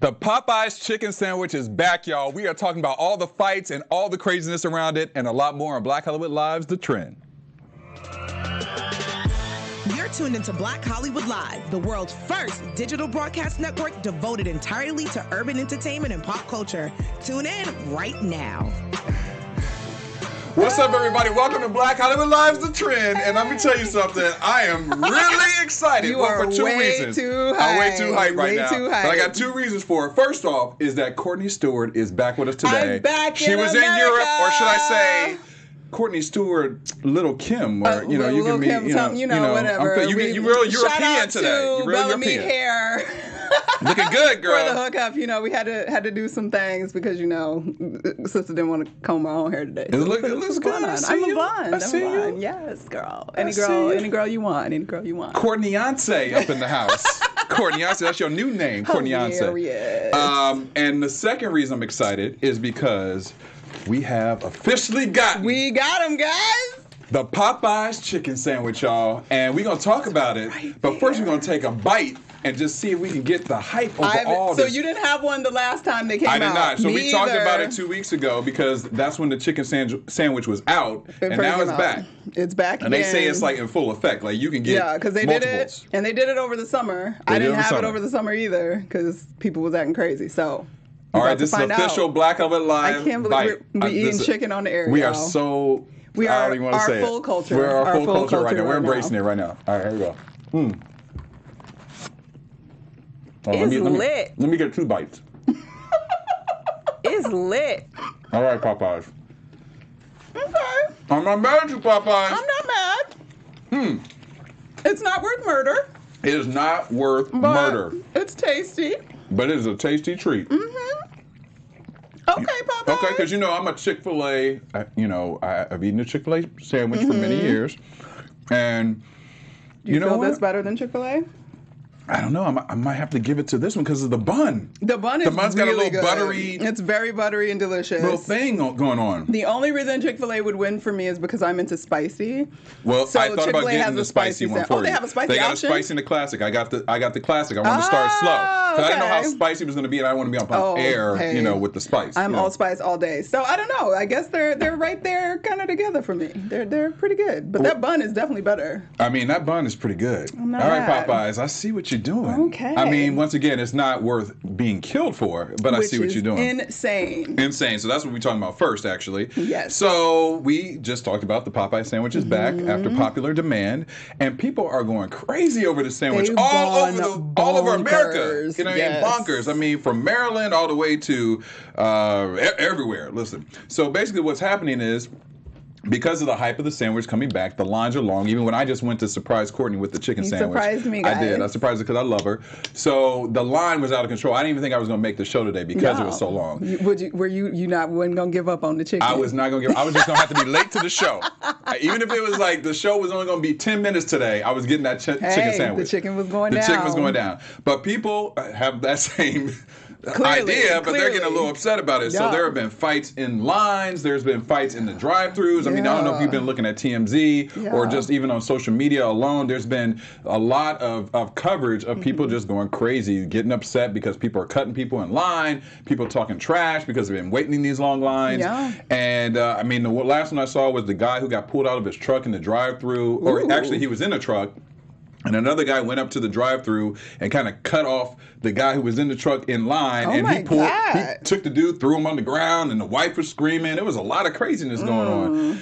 The Popeyes chicken sandwich is back, y'all. We are talking about all the fights and all the craziness around it and a lot more on Black Hollywood Live's The Trend. You're tuned into Black Hollywood Live, the world's first digital broadcast network devoted entirely to urban entertainment and pop culture. Tune in right now. What's up, everybody? Welcome to Black Hollywood Live's The Trend. And let me tell you something. I am really excited. You are for two way reasons. too I'm hyped. way too hyped right Way now. too hyped. But I got two reasons for it. First off is that Courtney Stewart is back with us today. I'm back She in was America. in Europe, or should I say, Courtney Stewart, Little Kim, or you know, you Little can be, Kim, whatever. You're real Shout European out today. to You're real Bellamy European. hair. Looking good, girl. For the hookup, we had to do some things because sister didn't want to comb her own hair today. It looks good. I'm a blonde. I see you. Yes, girl. Any girl you want. Courtneyance up in the house. Courtneyance, that's your new name, Courtneyance. Hilarious. And the second reason I'm excited is because we have officially gotten We got him, guys. the Popeyes chicken sandwich, y'all. And we're going to talk about it. But first, we're going to take a bite and just see if we can get the hype over all this. So you didn't have one the last time they came out? I did not. So Me we talked either. about it 2 weeks ago because that's when the chicken sandwich was out. And first now came it's out. back. It's back And again. they say it's like in full effect. Like you can get because they multiples. did it, and they did it over the summer. I didn't have it over the summer either because people was acting crazy. So, all right, this is official Black Hollywood Live. I can't believe we're eating chicken on the air. We y'all. are so. We I are don't even want to our say full it. culture. We're our full full culture right now. culture We're right embracing it right now. All right, here we go. Oh, It's lit. Let me get 2 bites. It's lit. All right, Popeyes. Okay. I'm not mad at you, Popeyes. I'm not mad. It's not worth murder. It is not worth But murder, It's tasty. but it is a tasty treat. Okay, Popeyes. Okay, because I'm a Chick-fil-A. I've eaten a Chick-fil-A sandwich for many years, and Do you know feel what? this better than Chick-fil-A? I don't know. I might have to give it to this one because of the bun. The bun's got a really little good. buttery, It's very buttery and delicious. little thing going on. The only reason Chick-fil-A would win for me is because I'm into spicy. Well, So I thought about Chick-fil-A getting has the a spicy one for you. they have a spicy They got option? a spicy in the classic. I got the classic. I wanted to start slow because I didn't know how okay. spicy it was going to be, and I want to be on air, hey. with the spice. I'm all spice all day. So I don't know. I guess they're right there kind of together for me. They're pretty good. But that bun is definitely better. I mean, that bun is pretty good. I'm not all right, mad. Popeyes, I see what you're doing. Okay. I mean, once again, it's not worth being killed for, but I see what you're doing. Insane. Insane. So that's what we're talking about first, actually. Yes. So we just talked about the Popeye sandwich is back after popular demand, and people are going crazy over the sandwich They've all gone over America. bonkers. You know what Yes. I mean? Bonkers. I mean, from Maryland all the way to everywhere. Listen. So basically, what's happening is, because of the hype of the sandwich coming back, the lines are long. Even when I just went to surprise Courtney with the chicken sandwich. surprised me, I did. guys. I surprised her because I love her. So the line was out of control. I didn't even think I was going to make the show today because it was so long. Were you wasn't gonna give up on the chicken? I was not going to give. I was just going to have to be late to the show. Even if it was like the show was only going to be 10 minutes today, I was getting that chicken sandwich. The chicken was going down. The chicken was going down. But people have that same idea, but they're getting a little upset about it. So Yeah. there have been fights in lines. There's been fights in the drive-thrus. I mean, I don't know if you've been looking at TMZ or just even on social media alone. There's been a lot of coverage of people just going crazy, getting upset because people are cutting people in line, people talking trash because they've been waiting in these long lines. Yeah. And I mean, the last one I saw was the guy who got pulled out of his truck in the drive-thru, or actually he was in a truck. And another guy went up to the drive-thru and kind of cut off the guy who was in the truck in line. Oh and my he God. took the dude, threw him on the ground, and the wife was screaming. There was a lot of craziness going on.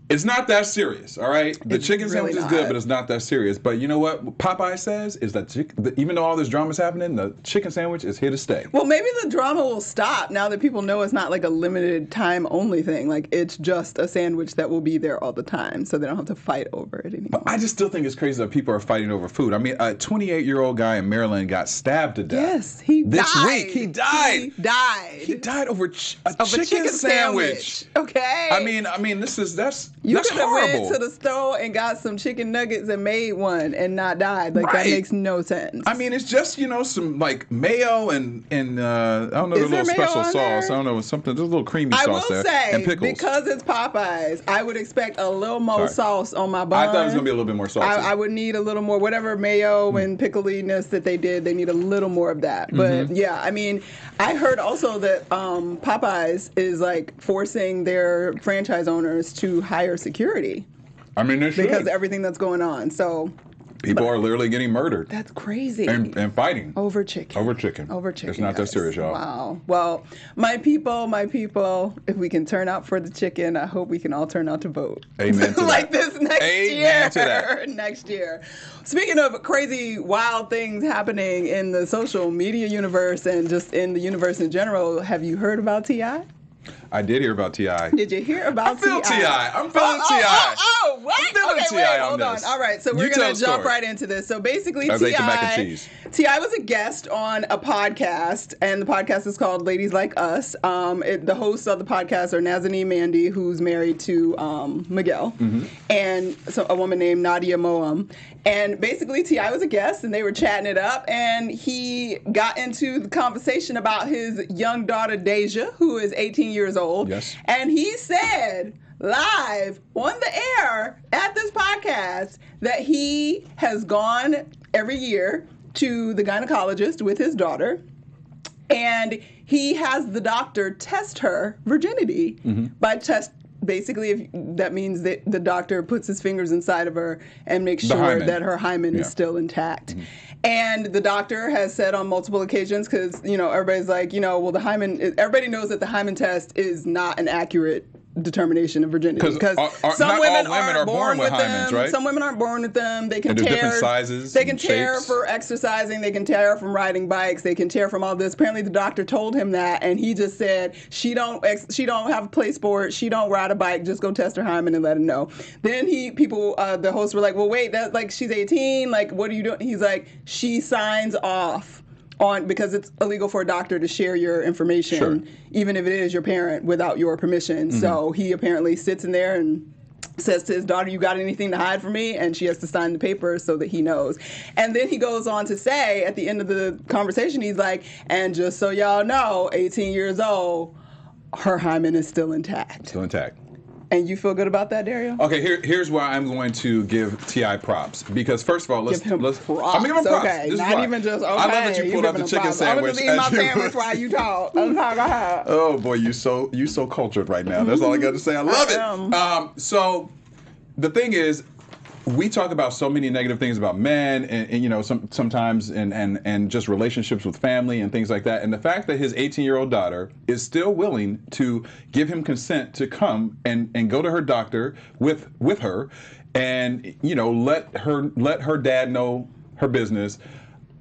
It's not that serious, all right? The It's chicken really sandwich is not. good, but it's not that serious. But you know what Popeye says is that even though all this drama is happening, the chicken sandwich is here to stay. Well, maybe the drama will stop now that people know it's not like a limited time only thing. Like it's just a sandwich that will be there all the time, so they don't have to fight over it anymore. But I just still think it's crazy that people are fighting over food. I mean, a 28-year-old guy in Maryland got stabbed to death. Yes, he died. This week, he died. He died. He died over a Of chicken sandwich. Okay. I mean, that's You That's could have horrible. went to the store and got some chicken nuggets and made one and not died. Like, that makes no sense. I mean, it's just, some like mayo and I don't know, the little special sauce. There? I don't know, something, there's a little creamy I sauce will there. say, and pickles. because it's Popeyes, I would expect a little more sauce on my bun. I thought it was going to be a little bit more saucy. I would need a little more, whatever mayo and pickliness that they did, they need a little more of that. But yeah, I mean, I heard also that Popeyes is like forcing their franchise owners to hire security. I mean, they should. Because of everything that's going on. So people are literally getting murdered. That's crazy. And fighting. Over chicken. Over chicken. It's not that serious, y'all. Wow. Well, my people, if we can turn out for the chicken, I hope we can all turn out to vote. Amen to like that. this next year. Amen to that. Next year. Speaking of crazy, wild things happening in the social media universe and just in the universe in general, have you heard about T.I.? I did hear about T.I. Did you hear about T.I.? I'm feeling T.I. Oh, what? I'm feeling Okay, T.I. wait, on hold this. on. All right, so we're going to jump right into this. So basically, T.I. was a guest on a podcast, and the podcast is called Ladies Like Us. The hosts of the podcast are Nazanin Mandy, who's married to Miguel, and a woman named Nadia Moam. And basically, T.I. was a guest, and they were chatting it up, and he got into the conversation about his young daughter, Deja, who is 18 years old. Yes. And he said live on the air at this podcast that he has gone every year to the gynecologist with his daughter, and he has the doctor test her virginity by test. Basically, if that means that the doctor puts his fingers inside of her and makes sure that her hymen is still intact. And the doctor has said on multiple occasions, because, everybody's like, well, the hymen, everybody knows that the hymen test is not an accurate determination of virginity. Because some women are born with hymens, them. right? Some women aren't born with them. They can tear. Different sizes. They can tear for exercising. They can tear from riding bikes. They can tear from all this. Apparently, the doctor told him that, and he just said she don't have a play sport. She don't ride a bike. Just go test her hymen and let him know. Then the hosts were like, well, wait, that's like she's 18. Like, what are you doing? He's like, she signs off on, because it's illegal for a doctor to share your information, even if it is your parent, without your permission. So he apparently sits in there and says to his daughter, you got anything to hide from me? And she has to sign the paper so that he knows. And then he goes on to say, at the end of the conversation, he's like, and just so y'all know, 18 years old, her hymen is still intact. Still intact. And you feel good about that, Derrial? Okay, here's why I'm going to give T.I. props. Because first of all, let's give him props. I'm gonna give him props. Okay, this not even just okay. I love that you pulled up the chicken sandwich. I'm gonna just eat my sandwich while you talk. Oh boy, you so cultured right now. That's all I got to say. I love it. So the thing is, we talk about so many negative things about men, and sometimes and just relationships with family and things like that. And the fact that his 18-year-old daughter is still willing to give him consent to come and go to her doctor with her, and let her dad know her business.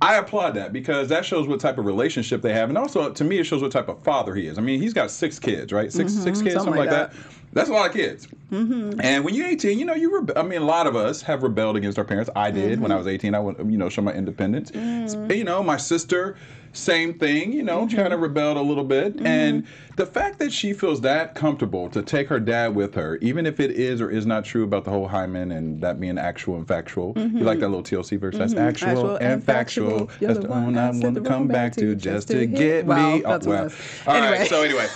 I applaud that, because that shows what type of relationship they have, and also to me it shows what type of father he is. I mean, he's got 6 kids, right? Six kids, something like that. That's a lot of kids. And when you're 18, a lot of us have rebelled against our parents. I did when I was 18. I went, show my independence. My sister, same thing, kind of rebelled a little bit. And the fact that she feels that comfortable to take her dad with her, even if it is or is not true about the whole hymen and that being actual and factual. You like that little TLC verse? That's actual and factual. That's the one I want to come back to just to get me. Wow. All right. So anyway,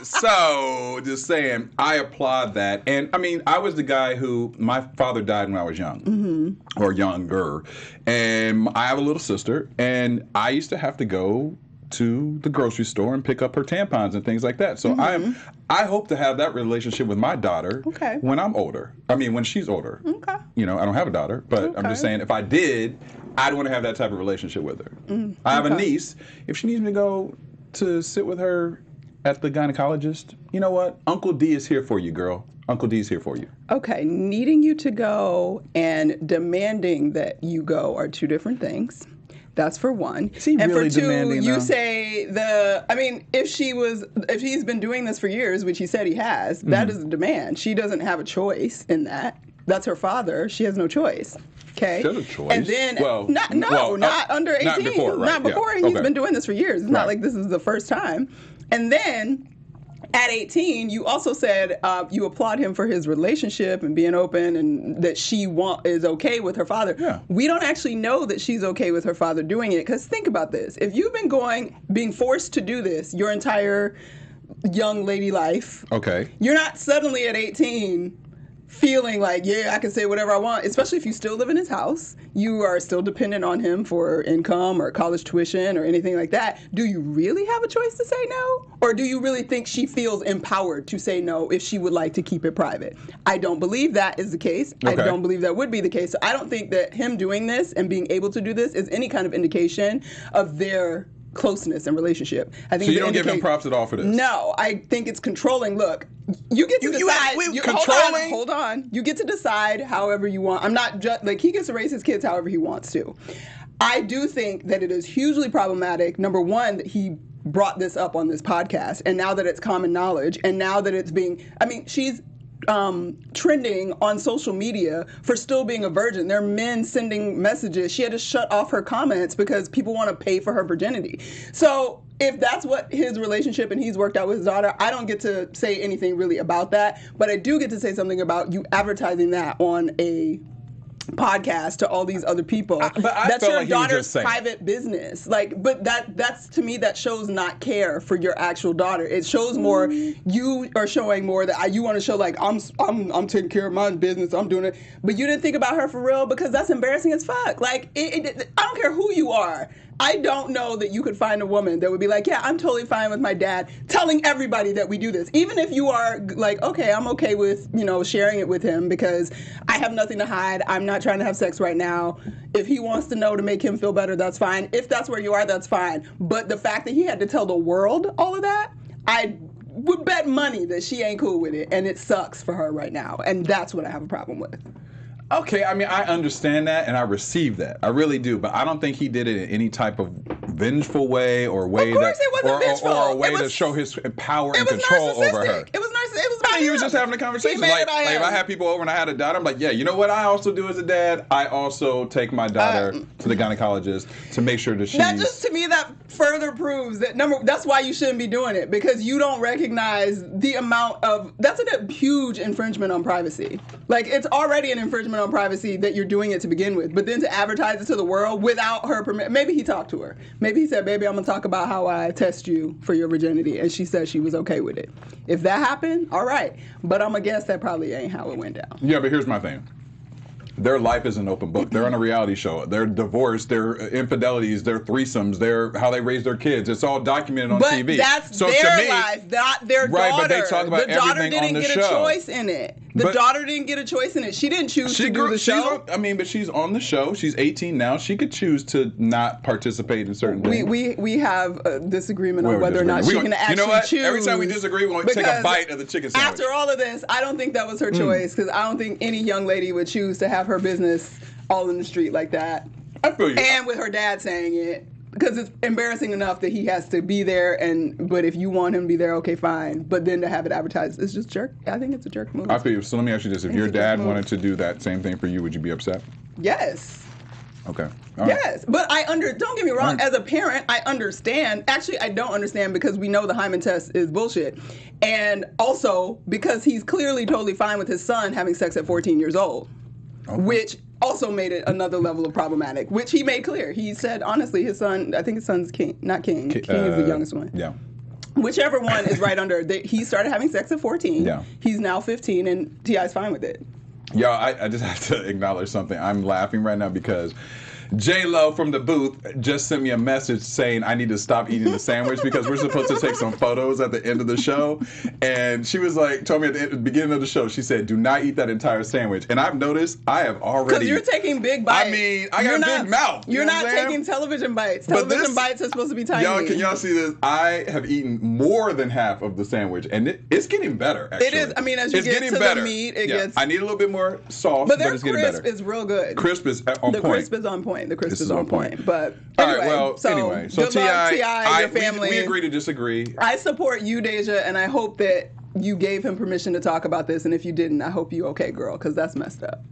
so just saying, I applaud that. And I mean, I was the guy who, my father died when I was young, or younger. And I have a little sister, and I used to have to go to the grocery store and pick up her tampons and things like that. So I hope to have that relationship with my daughter when I'm older. I mean, when she's older. Okay. I don't have a daughter, but I'm just saying, if I did, I'd want to have that type of relationship with her. I have a niece. If she needs me to go to sit with her at the gynecologist, you know what? Uncle D is here for you, girl. Uncle D's here for you. Okay, needing you to go and demanding that you go are two different things. That's for one. Is he and really for two, demanding, you though? say if he's been doing this for years, which he said he has, that is a demand. She doesn't have a choice in that. That's her father. She has no choice. Okay. She has a choice. And then not under 18. Not before, right? Not before. Yeah. He's been doing this for years. It's not like this is the first time. And then At 18, you also said you applaud him for his relationship and being open and that she is okay with her father. Yeah. We don't actually know that she's okay with her father doing it, because think about this. If you've been being forced to do this your entire young lady life, okay, you're not suddenly at 18 feeling like, yeah, I can say whatever I want, especially if you still live in his house. You are still dependent on him for income or college tuition or anything like that. Do you really have a choice to say no? Or do you really think she feels empowered to say no if she would like to keep it private? I don't believe that is the case. Okay. I don't believe that would be the case. So I don't think that him doing this and being able to do this is any kind of indication of their closeness and relationship. I think so you don't give him props at all for this? No, I think it's controlling. Look, you get to decide. Controlling? Hold on. You get to decide however you want. I'm not just like, he gets to raise his kids however he wants to. I do think that it is hugely problematic. Number one, that he brought this up on this podcast, and now that it's common knowledge, and now that it's being, she's trending on social media for still being a virgin. There are men sending messages. She had to shut off her comments because people want to pay for her virginity. So if that's what his relationship and he's worked out with his daughter, I don't get to say anything really about that. But I do get to say something about you advertising that on a podcast to all these other people. That's your daughter's private business. But that's to me, that shows not care for your actual daughter. It shows more you are showing more that you want to show like I'm taking care of my business. I'm doing it, but you didn't think about her for real, because that's embarrassing as fuck. Like I don't care who you are. I don't know that you could find a woman that would be like, yeah, I'm totally fine with my dad telling everybody that we do this. Even if you are like, okay, I'm okay with, sharing it with him because I have nothing to hide. I'm not trying to have sex right now. If he wants to know to make him feel better, that's fine. If that's where you are, that's fine. But the fact that he had to tell the world all of that, I would bet money that she ain't cool with it. And it sucks for her right now. And that's what I have a problem with. Okay, I understand that and I receive that. I really do, but I don't think he did it in any type of vengeful way or way or a way to show his power and control over her. It was narcissistic. It was about he was just having a conversation. Like if I had people over and I had a daughter, I'm like, yeah, you know what I also do as a dad? I also take my daughter to the gynecologist to make sure that she's... That just, to me, that further proves that, that's why you shouldn't be doing it, because you don't recognize the amount of... That's a huge infringement on privacy. Like, it's already an infringement on privacy that you're doing it to begin with, but then to advertise it to the world without her permission. Maybe he talked to her. Maybe he said, baby, I'm going to talk about how I test you for your virginity, and she said she was okay with it. If that happened, all right. But I'm going to guess that probably ain't how it went down. Yeah, but here's my thing. Their life is an open book. They're on a reality show. They're divorced, their infidelities, their threesomes, their how they raise their kids. It's all documented on TV. But that's their life, not their daughter. Right, but they talk about everything on the show. The daughter didn't get a choice in it. The daughter didn't get a choice in it. She didn't choose to do the show. But she's on the show. She's 18 now. She could choose to not participate in certain things. We have a disagreement on whether or not she can actually choose. Every time we disagree, we're going to take a bite of the chicken sandwich. After all of this, I don't think that was her choice, because I don't think any young lady would choose to have her business all in the street like that. I feel you. And with her dad saying it. Because it's embarrassing enough that he has to be there, but if you want him to be there, okay, fine. But then to have it advertised, it's just jerk. I think it's a jerk move. I feel you. So let me ask you this. If your dad wanted to do that same thing for you, would you be upset? Yes. Okay. Yes. But don't get me wrong, as a parent, I understand. Actually, I don't understand, because we know the hymen test is bullshit. And also because he's clearly totally fine with his son having sex at 14 years old, which also made it another level of problematic, which he made clear. He said, honestly, his son, I think his son's King, not King. King is the youngest one. Yeah. Whichever one is right under. He started having sex at 14. Yeah. He's now 15, and T.I.'s fine with it. Yo, I just have to acknowledge something. I'm laughing right now because J-Lo from the booth just sent me a message saying I need to stop eating the sandwich because we're supposed to take some photos at the end of the show. And she was like, told me at the beginning of the show, she said, do not eat that entire sandwich. And I've noticed I have already... Because you're taking big bites. I got a big mouth. You're not taking television bites. Television bites are supposed to be tiny. Y'all, can y'all see this? I have eaten more than half of the sandwich, and it's getting better, actually. It is. As you get to the meat, it gets... I need a little bit more sauce, but it's getting better. Crisp is real good. Crisp is on point. The crisp is on point. The crisp is on point. But anyway, so T.I., your family. We agree to disagree. I support you, Deja, and I hope that you gave him permission to talk about this. And if you didn't, I hope you okay, girl, because that's messed up.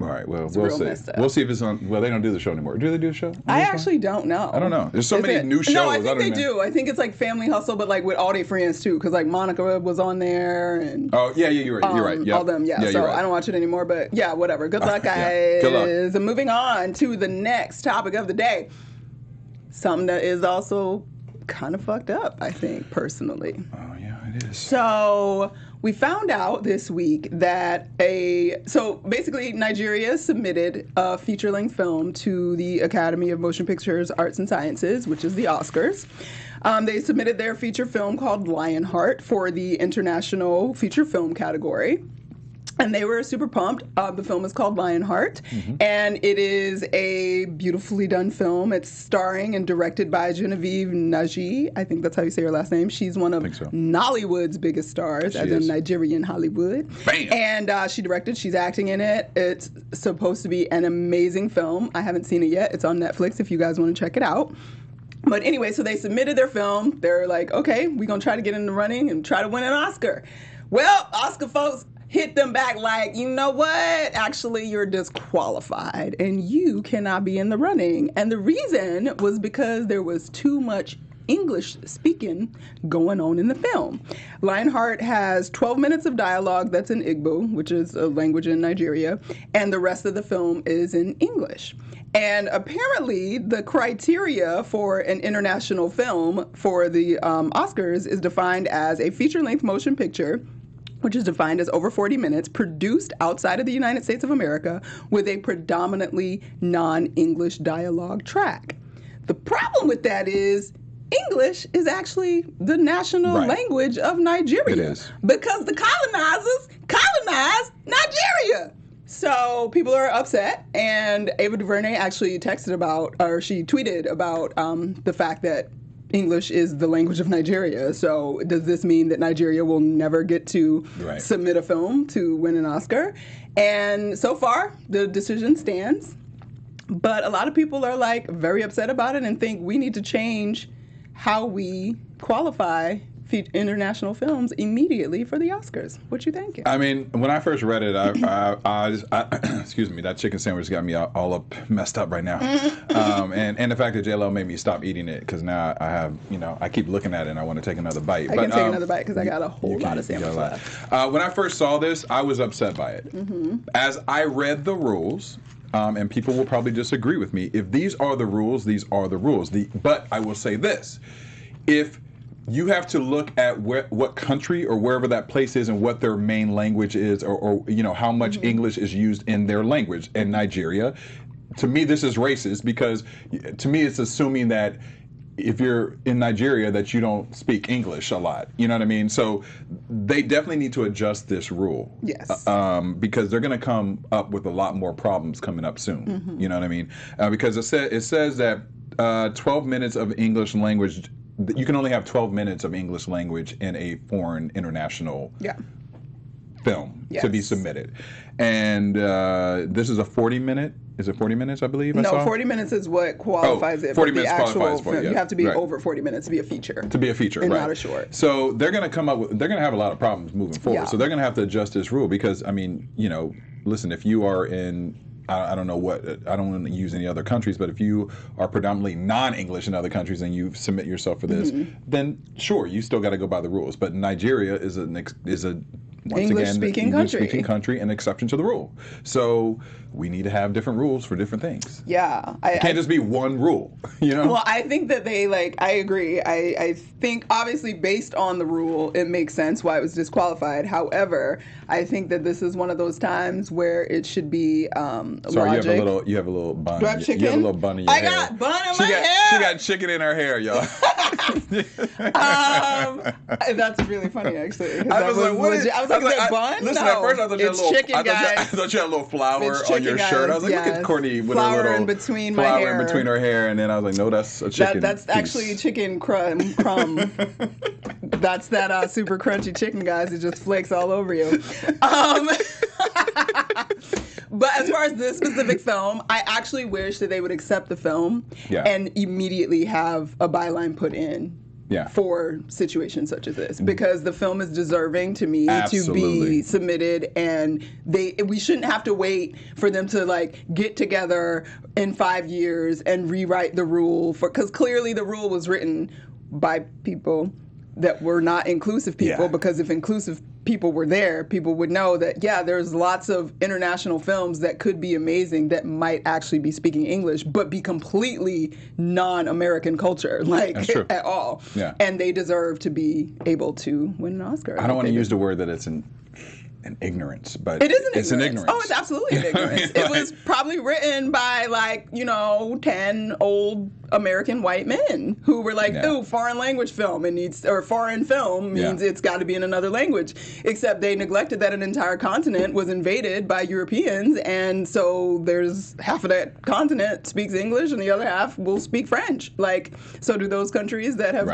All right. Well, It's we'll real see. messed up. We'll see if it's on. Well, they don't do the show anymore. Do they do the show? I actually don't know. I don't know. There's so many new shows. No, I think they don't even- do. I think it's like Family Hustle, but like with all their friends too, because like Monica was on there and. Oh yeah, you're right. You're right. Yep. All them, yeah. So you're right. I don't watch it anymore, but yeah, whatever. Good luck, guys. Yeah. Good luck. And moving on to the next topic of the day. Something that is also kind of fucked up, I think, personally. Oh yeah, it is. So we found out this week that so basically Nigeria submitted a feature-length film to the Academy of Motion Pictures Arts and Sciences, which is the Oscars. They submitted their feature film called Lionheart for the International Feature Film category. And they were super pumped. The film is called Lionheart, and it is a beautifully done film. It's starring and directed by Genevieve Nnaji. I think that's how you say her last name. She's one of Nollywood's biggest stars, as in Nigerian Hollywood. Bam. And she directed. She's acting in it. It's supposed to be an amazing film. I haven't seen it yet. It's on Netflix if you guys want to check it out. But anyway, so they submitted their film. They're like, okay, we're going to try to get in the running and try to win an Oscar. Well, Oscar folks hit them back like, you know what? Actually, you're disqualified and you cannot be in the running. And the reason was because there was too much English speaking going on in the film. Lionheart has 12 minutes of dialogue that's in Igbo, which is a language in Nigeria, and the rest of the film is in English. And apparently, the criteria for an international film for the Oscars is defined as a feature-length motion picture, which is defined as over 40 minutes, produced outside of the United States of America with a predominantly non-English dialogue track. The problem with that is English is actually the national language of Nigeria. It is. Because the colonizers colonized Nigeria. So people are upset, and Ava DuVernay actually texted about, or she tweeted about the fact that English is the language of Nigeria. So does this mean that Nigeria will never get to submit a film to win an Oscar? And so far, the decision stands. But a lot of people are like very upset about it and think we need to change how we qualify international films immediately for the Oscars. What you think? I mean, when I first read it, I excuse me, that chicken sandwich got me all up messed up right now. And the fact that JLo made me stop eating it, because now I have, I keep looking at it and I want to take another bite. I can take another bite because I got a whole lot of sandwich left. When I first saw this, I was upset by it. As I read the rules, and people will probably disagree with me, if these are the rules, these are the rules. But I will say this, if you have to look at what country or wherever that place is and what their main language is, or how much English is used in their language. And Nigeria, to me, this is racist, because to me it's assuming that if you're in Nigeria that you don't speak English a lot. You know what I mean? So they definitely need to adjust this rule. Yes. Because they're going to come up with a lot more problems coming up soon. You know what I mean? Because it says that 12 minutes of English language. You can only have 12 minutes of English language in a foreign international film to be submitted. And this is a 40-minute. Is it 40 minutes, I believe? No, 40 minutes is what qualifies it. 40 minutes qualifies for it. You have to be over 40 minutes to be a feature. To be a feature, and right. not a short. So they're going to have a lot of problems moving forward. Yeah. So they're going to have to adjust this rule because, I mean, listen, if you are in, I don't want to use any other countries, but if you are predominantly non-English in other countries and you submit yourself for this, then sure, you still got to go by the rules. But Nigeria is a English-speaking country, an exception to the rule. So we need to have different rules for different things. Yeah. It can't just be one rule, Well, I think that I agree. I think, obviously, based on the rule, it makes sense why it was disqualified. However, I think that this is one of those times where it should be Sorry, logic. you have a little bun. Do I have chicken? You have a little bun in your hair. I got bun in my hair. She got chicken in her hair, y'all. That's really funny, actually. I was like, what is that bun? Listen, no, at first I thought you had a little chicken, I thought you had a little flour on your shirt. I was like, look at Courtney with flour a little in between flour in between her hair, and then I was like, no, that's a chicken. That's piece. actually chicken crumb. That's that super crunchy chicken, guys. It just flakes all over you. But as far as this specific film, I actually wish that they would accept the film and immediately have a byline put in for situations such as this, because the film is deserving to me to be submitted, and we shouldn't have to wait for them to like get together in 5 years and rewrite the rule, because clearly the rule was written by people that were not inclusive people, because if inclusive people were there, people would know that, there's lots of international films that could be amazing that might actually be speaking English, but be completely non-American culture, at all. Yeah. And they deserve to be able to win an Oscar. I don't want to use the word that it's an ignorance, but it's an ignorance. Oh, it's absolutely an ignorance. It was probably written by 10 old American white men who were like, ooh, foreign language film, or foreign film means it's got to be in another language. Except they neglected that an entire continent was invaded by Europeans, and so there's half of that continent speaks English and the other half will speak French. So do those countries that have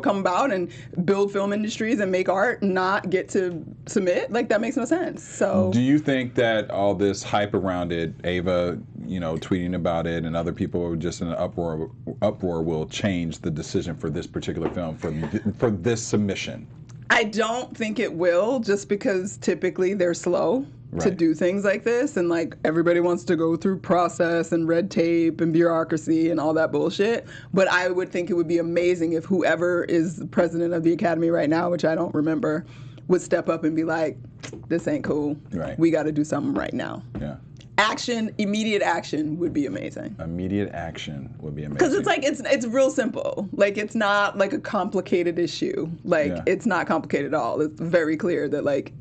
come about and build film industries and make art not get to submit? That makes no sense. So do you think that all this hype around it, Ava, tweeting about it, and other people were just in an uproar will change the decision for this particular film, for this submission? I don't think it will, just because typically they're slow to do things like this, and everybody wants to go through process and red tape and bureaucracy and all that bullshit. But I would think it would be amazing if whoever is the president of the Academy right now, which I don't remember, would step up and be like, this ain't cool. Right. We got to do something right now. Yeah. Immediate action would be amazing. Immediate action would be amazing. Because it's real simple. It's not a complicated issue. It's not complicated at all. It's very clear that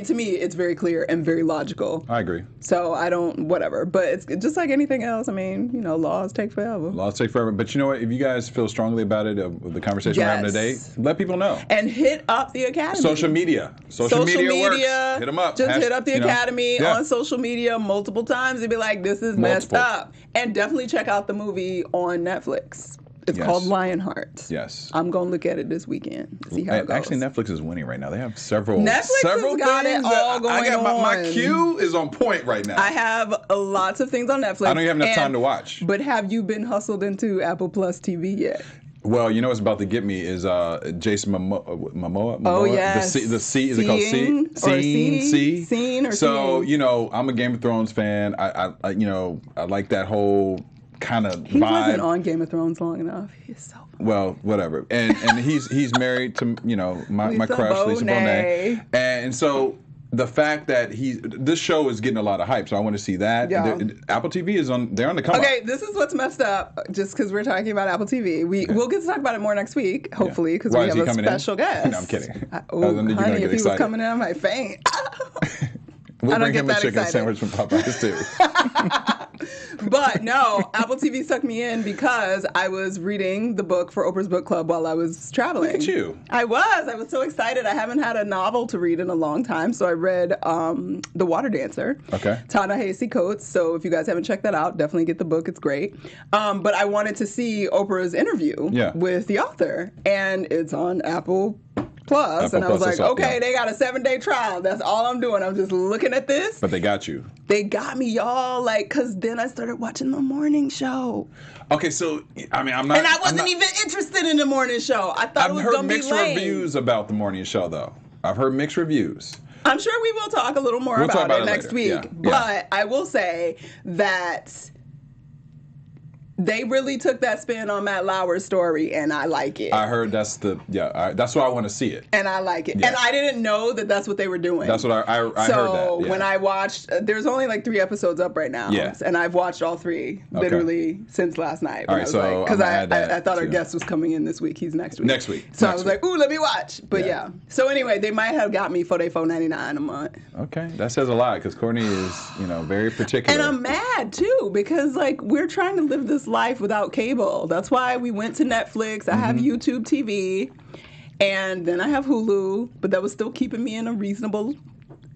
to me, it's very clear and very logical. I agree. So I don't, whatever. But it's just like anything else. Laws take forever. Laws take forever. But you know what? If you guys feel strongly about it, the conversation we're having today, let people know. And hit up the Academy. Social media. Social media works. Hit them up. Just hit up the Academy on social media multiple times and be like, this is messed up. And definitely check out the movie on Netflix. It's called Lionheart. Yes. I'm going to look at it this weekend. See how it goes. Actually, Netflix is winning right now. They have several has got it all going on. My queue is on point right now. I have lots of things on Netflix. I don't even have enough time to watch. But have you been hustled into Apple Plus TV yet? Well, what's about to get me is Jason Momoa. Oh, yes. The C, is it called C? Scene or So, I'm a Game of Thrones fan. I like that whole kind of vibe. He wasn't on Game of Thrones long enough. He's so funny. Well, whatever. And he's married to my crush Lisa Bonet. And so the fact that this show is getting a lot of hype, so I want to see that. Yeah. Apple TV they're on the come up. Okay, this is what's messed up. Just because we're talking about Apple TV, we'll get to talk about it more next week, hopefully, because we have a special guest. No, I'm kidding. Honey, if he was coming in, I might faint. We'll bring him a chicken sandwich from Popeyes too. But no, Apple TV sucked me in because I was reading the book for Oprah's Book Club while I was traveling. Look at you. I was so excited. I haven't had a novel to read in a long time, so I read The Water Dancer. Okay. Ta-Nehisi Coates. So if you guys haven't checked that out, definitely get the book. It's great. But I wanted to see Oprah's interview with the author, and it's on Apple Plus, and I was like, okay, they got a 7-day trial. That's all I'm doing. I'm just looking at this. But they got you. They got me, y'all. Because then I started watching the morning show. Okay, so, I'm not... And I wasn't even interested in the morning show. I thought it was going to be lame. I've heard mixed reviews about the morning show, though. I've heard mixed reviews. I'm sure we will talk a little more about it next week. Yeah. But I will say that... they really took that spin on Matt Lauer's story, and I like it. I heard that's why I want to see it. And I like it. Yeah. And I didn't know that that's what they were doing. That's what I heard that. So when I watched, there's only 3 episodes up right now. Yeah. And I've watched all 3 literally since last night. All right, so because I thought our guest was coming in this week. He's next week. Next week. So I was like, ooh, let me watch. But yeah. So anyway, they might have got me for their $4.99 a month. Okay, that says a lot because Courtney is, very particular. And I'm mad too because we're trying to live this life without cable. That's why we went to Netflix. I have YouTube TV, and then I have Hulu, but that was still keeping me in a reasonable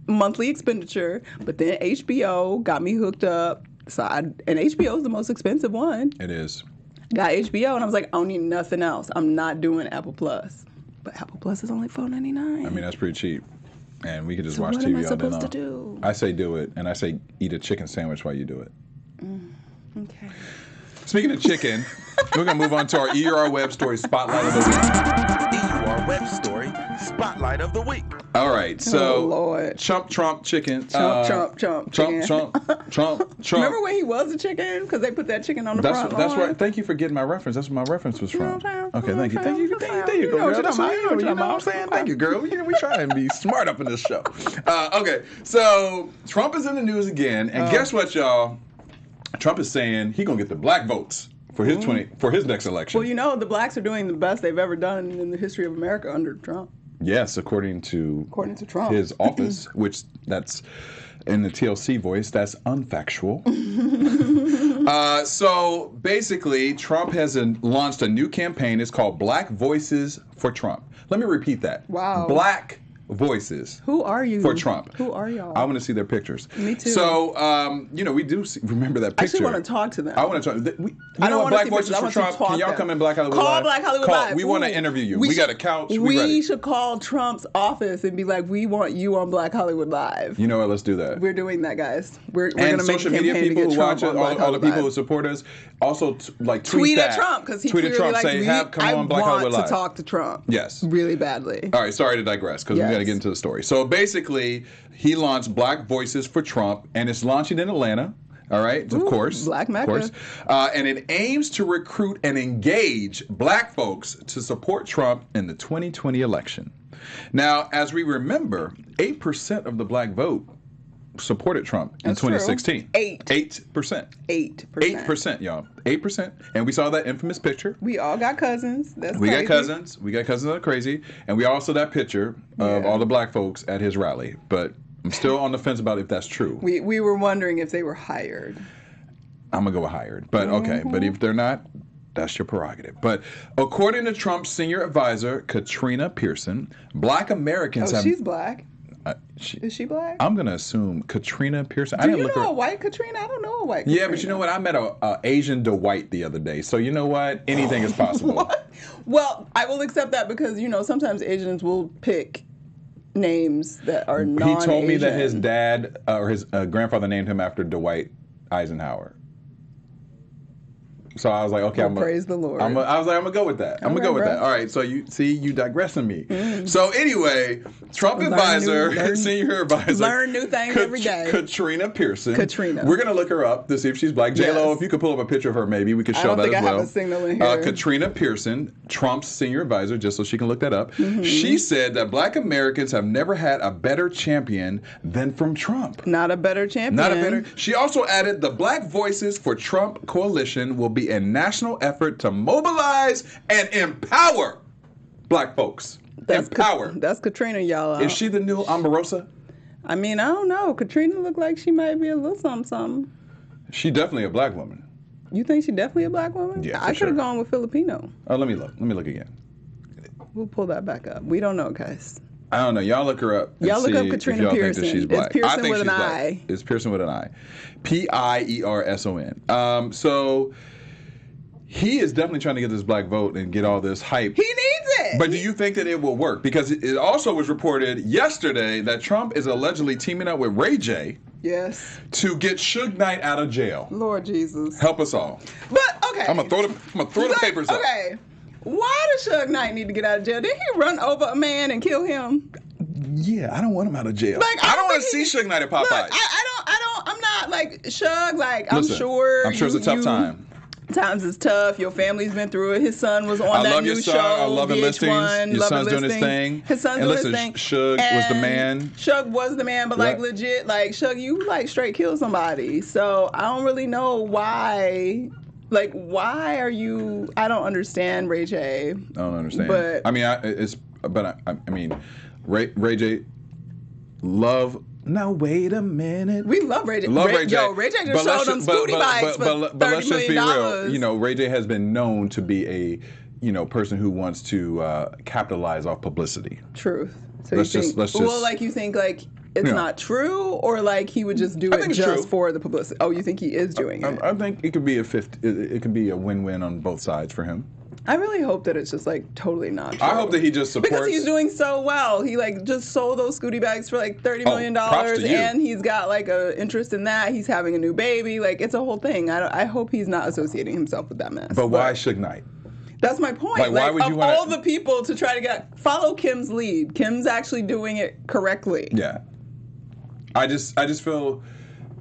monthly expenditure. But then HBO got me hooked up. And HBO is the most expensive one. It is. Got HBO, and I was like, I don't need nothing else. I'm not doing Apple Plus. But Apple Plus is only $4.99. That's pretty cheap. And we could just watch TV all day long. What am I supposed to do? I say do it, and I say eat a chicken sandwich while you do it. Okay. speaking of chicken, we're going to move on to our EUR Web Story Spotlight of the Week. EUR Web Story Spotlight of the Week. All right, so Lord. Trump chicken. Trump chicken. Trump. Remember when he was a chicken? Because they put that chicken on the front lawn? That's right. Thank you for getting my reference. That's what my reference was from. Okay, thank you. There you go, You know girl. That's what you know what I'm saying. Thank you, girl. We try and be smart up in this show. Okay, so Trump is in the news again, and guess what, y'all? Trump is saying he's gonna get the black votes for his next election. Well, you know, the blacks are doing the best they've ever done in the history of America under Trump. Yes, according to Trump. his office, which that's in the TLC voice, that's unfactual. So basically, Trump has launched a new campaign. It's called Black Voices for Trump. Let me repeat that. Wow. Black Voices. Who are you? For Trump. Who are y'all? I want to see their pictures. Me too. So, we do remember that picture. I actually want to talk to them. I want to talk. I don't want Black see Voices pictures. for I Trump. want Can y'all to come in Black Hollywood Call Live? Black Hollywood Live. We want to interview you. We got a couch. We should call Trump's office and be like, we want you on Black Hollywood Live. You know what? Let's do that. We're doing that, guys. We're going to make a social campaign media people to get who watch Trump it, on Black all the people Hollywood who support us, also tweet at Trump because he tweet at clearly Trump, say, come on Black Hollywood Live. I want Live. to talk to Trump. Yes. Really badly. All right, sorry to digress because we got to get into the story. So basically, he launched Black Voices for Trump, and it's launching in Atlanta. All right, of course. Black Mecca. Of course. And it aims to recruit and engage black folks to support Trump in the 2020 election. Now, as we remember, 8% of the black vote supported Trump in 2016. 8%. 8%, y'all. 8%. And we saw that infamous picture. We all got cousins. That's We crazy. got cousins. We got cousins that are crazy. And we also that picture of all the black folks at his rally. But I'm still on the fence about if that's true. We were wondering if they were hired. I'm going to go with hired. But okay. But if they're not, that's your prerogative. But according to Trump's senior advisor, Katrina Pierson, black Americans have... she's black. Is she black? I'm going to assume Katrina Pierson. Do you know a white Katrina? I don't know a white Katrina. Yeah, but you know what? I met a Asian Dwight the other day. So you know what? Anything is possible. What? Well, I will accept that because, sometimes Asians will pick names that are non-Asian. He told me that his dad or his grandfather named him after Dwight Eisenhower. So I was like, okay, praise the Lord. I was like, I'm gonna go with that. I'm gonna go with that. All right. So you digressing me. So anyway, Trump senior advisor, learn new things every day. Katrina Pierson. Katrina. We're gonna look her up to see if she's black. J-Lo, if you could pull up a picture of her, maybe we could show that as well. I don't think I have a signal in here. Katrina Pierson, Trump's senior advisor, just so she can look that up. She said that black Americans have never had a better champion than from Trump. Not a better champion. She also added the Black Voices for Trump coalition will be a national effort to mobilize and empower black folks. That's Katrina, y'all. Is she the new Omarosa? I mean, I don't know. Katrina looked like she might be a little something. She definitely a black woman. You think she definitely a black woman? Yeah, I could have gone with Filipino. Oh, let me look again. We'll pull that back up. We don't know, guys. I don't know. Y'all look her up. Y'all look up Katrina Pierson. Think that she's black. It's Pierson I think with she's an black. I. It's Pierson with an I. Pierson. So he is definitely trying to get this black vote and get all this hype. He needs it. But do you think that it will work? Because it also was reported yesterday that Trump is allegedly teaming up with Ray J. Yes. To get Suge Knight out of jail. Lord Jesus. Help us all. But okay. I'm gonna throw the papers up. Okay. Why does Suge Knight need to get out of jail? Did he run over a man and kill him? Yeah, I don't want him out of jail. Like, I don't want to see Suge Knight at Popeyes. Look, I'm not like Suge. Like, Listen, I'm sure it's a tough time. Times is tough. Your family's been through it. His son was on that new show. I love VH1, listings. Your son's doing his thing. His son's doing his thing. Suge was the man. Suge was the man, but like legit, like Suge, you like straight kill somebody. So I don't really know why. Like, why are you? I don't understand Ray J. I don't understand. But I mean, Ray J. Love. Now wait a minute. We love Ray J. Ray J just showed them scooty bikes for $30 million. Let's just be real. You know, Ray J has been known to be a person who wants to capitalize off publicity. Truth. So let's just. Well, like you think like it's not true, or like he would just do it just for the publicity. Oh, you think he is doing it? I think it could be it could be a win-win on both sides for him. I really hope that it's just like totally not true. I hope that he just supports. Because he's doing so well. He like just sold those Scooty bags for like $30 million, and he's got like a interest in that. He's having a new baby. Like it's a whole thing. I hope he's not associating himself with that mess. But why Suge Knight? That's my point. Like, why would you want all the people to try to follow Kim's lead? Kim's actually doing it correctly. Yeah. I just feel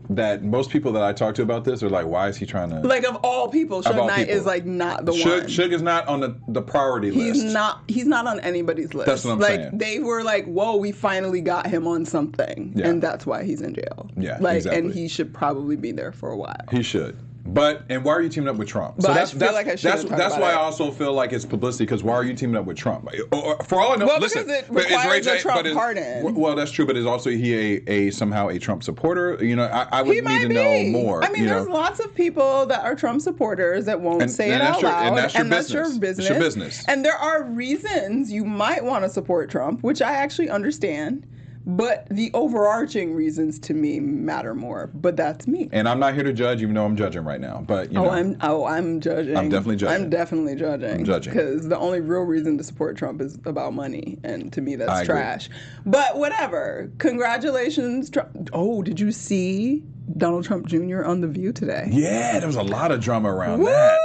that most people that I talk to about this are like, why is he trying to... Like, of all people, Suge Knight is, like, not the one. Suge is not on the priority list. He's not on anybody's list. That's what I'm saying. Like, they were like, whoa, we finally got him on something. Yeah. And that's why he's in jail. Yeah, like, exactly. And he should probably be there for a while. He should. And why are you teaming up with Trump? But that's why I also feel like it's publicity, because why are you teaming up with Trump? For all I know, listen, because it requires a Trump pardon. Well, that's true, but is also he somehow a Trump supporter? You know, I would need to know more. I mean, there's lots of people that are Trump supporters that won't say it out loud, and that's your business. It's your business. And there are reasons you might want to support Trump, which I actually understand. But the overarching reasons to me matter more. But that's me. And I'm not here to judge, even though I'm judging right now. But you know, I'm judging. I'm definitely judging. I'm definitely judging. I'm judging. Because the only real reason to support Trump is about money, and to me that's trash. But whatever. Congratulations, Trump. Oh, did you see Donald Trump Jr. on The View today? Yeah, there was a lot of drama around that.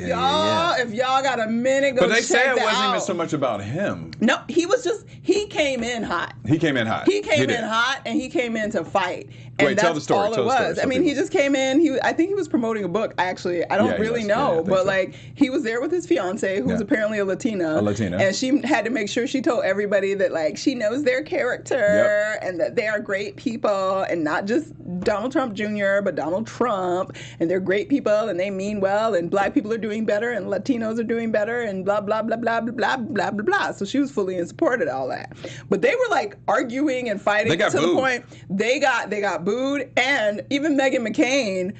Yeah. If y'all got a minute, go check that out. But they say it wasn't even so much about him. No, he came in hot. He came in hot, and he came in to fight. And wait, tell the story. All it was. I mean, he just came in. I think he was promoting a book. I don't really know, but like he was there with his fiance, who's apparently a Latina. And she had to make sure she told everybody that like she knows their character and that they are great people, and not just Donald Trump Jr., but Donald Trump, and they're great people and they mean well, and black people are doing better and Latinos are doing better, and blah blah blah blah blah blah blah blah blah. So she was fully in support of all that. But they were like arguing and fighting to the point they got booed, and even Meghan McCain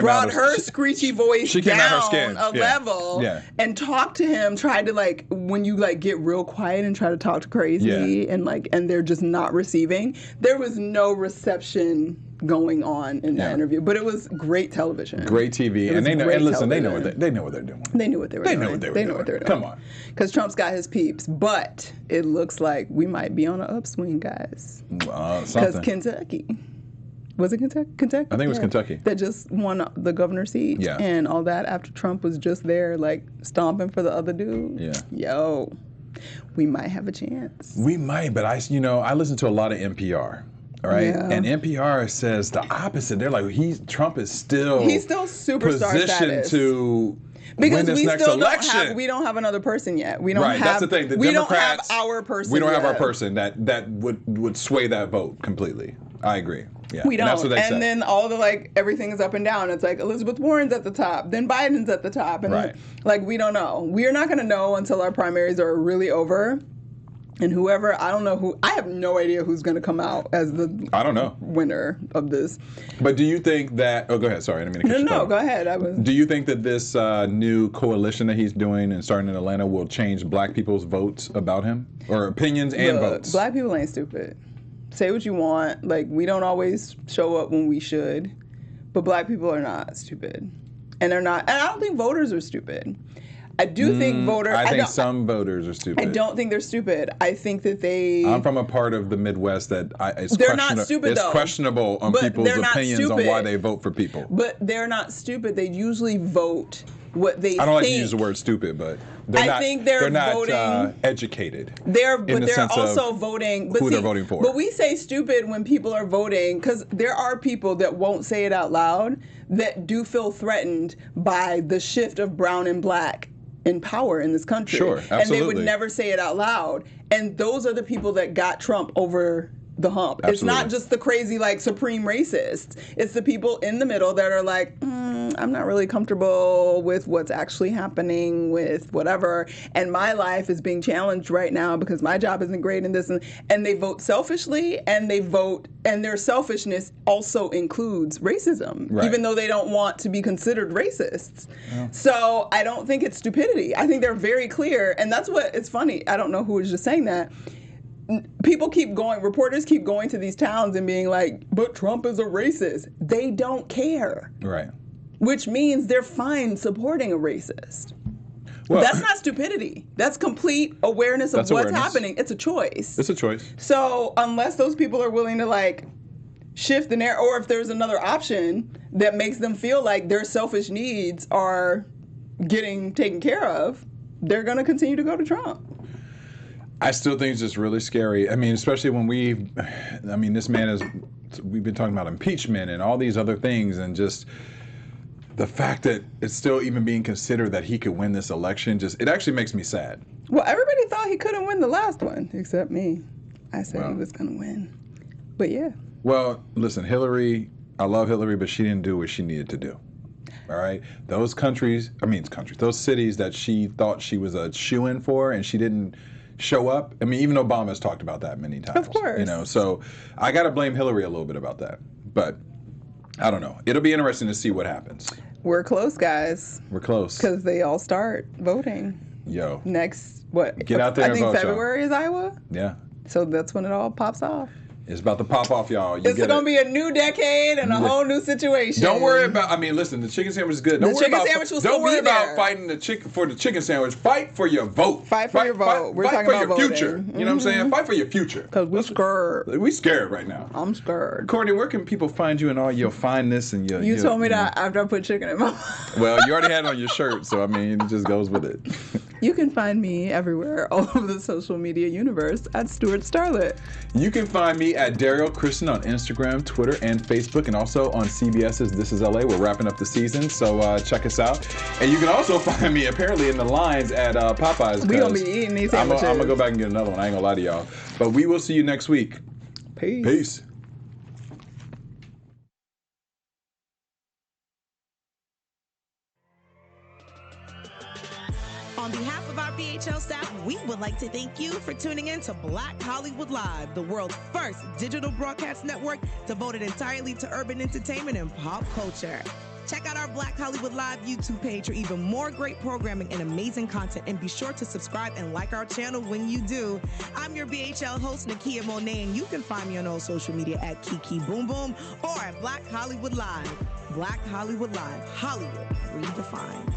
brought her screechy voice down a level and talked to him, tried to like, when you like get real quiet and try to talk to crazy and they're just not receiving. There was no reception going on in that interview, but it was great television. Great TV. And they know, and listen, they know what they're doing. They knew what they were doing. They know what they were doing. Come on. Because Trump's got his peeps, but it looks like we might be on an upswing, guys. Because Kentucky. Was it Kentucky? I think it was Kentucky. That just won the governor's seat and all that after Trump was just there, like, stomping for the other dude. Yeah. Yo, we might have a chance. We might, but I listen to a lot of NPR. Right, and NPR says the opposite. They're like, Trump is still superstar positioned status to because win this next election. We don't have another person yet. We don't have. That's the thing. The don't Democrats, have our person. We don't have yet. our person that would sway that vote completely. I agree. Yeah, we don't. That's what they say. Then all the everything is up and down. It's like Elizabeth Warren's at the top, then Biden's at the top, and we don't know. We're not going to know until our primaries are really over. And whoever, I don't know who, I have no idea who's going to come out as the winner of this. But do you think that, go ahead, sorry, I didn't mean to cut you off. No, go ahead. Do you think that this new coalition that he's doing and starting in Atlanta will change black people's votes about him? Or opinions and votes? Black people ain't stupid. Say what you want. Like, we don't always show up when we should. But black people are not stupid. And they're not, and I don't think voters are stupid. I do think voters... I think some voters are stupid. I don't think they're stupid. I think that they... I'm from a part of the Midwest that they're not stupid, it's questionable on people's opinions on why they vote for people. But they're not stupid. They usually vote what they think. I don't like to use the word stupid, but I think they're not voting, educated. They're also voting. But who they're voting for. But we say stupid when people are voting because there are people that won't say it out loud that do feel threatened by the shift of brown and black in power in this country. Sure, absolutely. And they would never say it out loud. And those are the people that got Trump over the hump. Absolutely. It's not just the crazy, supreme racists. It's the people in the middle that are like, I'm not really comfortable with what's actually happening with whatever. And my life is being challenged right now because my job isn't great in this. And they vote selfishly, and and their selfishness also includes racism, even though they don't want to be considered racists. Yeah. So I don't think it's stupidity. I think they're very clear. And that's what, it's funny. I don't know who was just saying that. Reporters keep going to these towns and being like, but Trump is a racist. They don't care. Right. Which means they're fine supporting a racist. Well, that's not stupidity. That's complete awareness of what's happening. It's a choice. It's a choice. So unless those people are willing to like shift the narrative, or if there's another option that makes them feel like their selfish needs are getting taken care of, they're going to continue to go to Trump. I still think it's just really scary. I mean, especially when this man we've been talking about impeachment and all these other things, and just the fact that it's still even being considered that he could win this election, it actually makes me sad. Well, everybody thought he couldn't win the last one, except me. I said he was going to win. But yeah. Well, listen, Hillary, I love Hillary, but she didn't do what she needed to do. All right? Those those cities that she thought she was a shoo-in for and she didn't show up. I mean, even Obama's talked about that many times. Of course. You know, so I got to blame Hillary a little bit about that. But I don't know. It'll be interesting to see what happens. We're close, guys. We're close. Because they all start voting. Yo. Next, what? Get out there and vote, I think February is Iowa. Yeah. So that's when it all pops off. It's about to pop off, y'all. It's going to be a new decade and a whole new situation. Don't worry about, listen, the chicken sandwich is good. Don't worry about fighting for the chicken sandwich. Fight for your vote. Fight for your vote. We're talking about your future. Mm-hmm. You know what I'm saying? Fight for your future. Because we're scared. We're scared right now. I'm scared. Courtney, where can people find you and all your fineness and your... You told me that after I put chicken in my mouth. Well, you already had it on your shirt, so it just goes with it. You can find me everywhere, all over the social media universe, at Stuart Starlet. You can find me at Derrial Christon on Instagram, Twitter, and Facebook, and also on CBS's This Is LA. We're wrapping up the season, so check us out. And you can also find me apparently in the lines at Popeyes. We're going to be eating these sandwiches. I'm going to go back and get another one. I ain't going to lie to y'all. But we will see you next week. Peace. Peace. On behalf of our BHL staff, we would like to thank you for tuning in to Black Hollywood Live, the world's first digital broadcast network devoted entirely to urban entertainment and pop culture. Check out our Black Hollywood Live YouTube page for even more great programming and amazing content, and be sure to subscribe and like our channel when you do. I'm your BHL host, Nakia Monet, and you can find me on all social media at Kiki Boom Boom or at Black Hollywood Live. Black Hollywood Live, Hollywood redefined.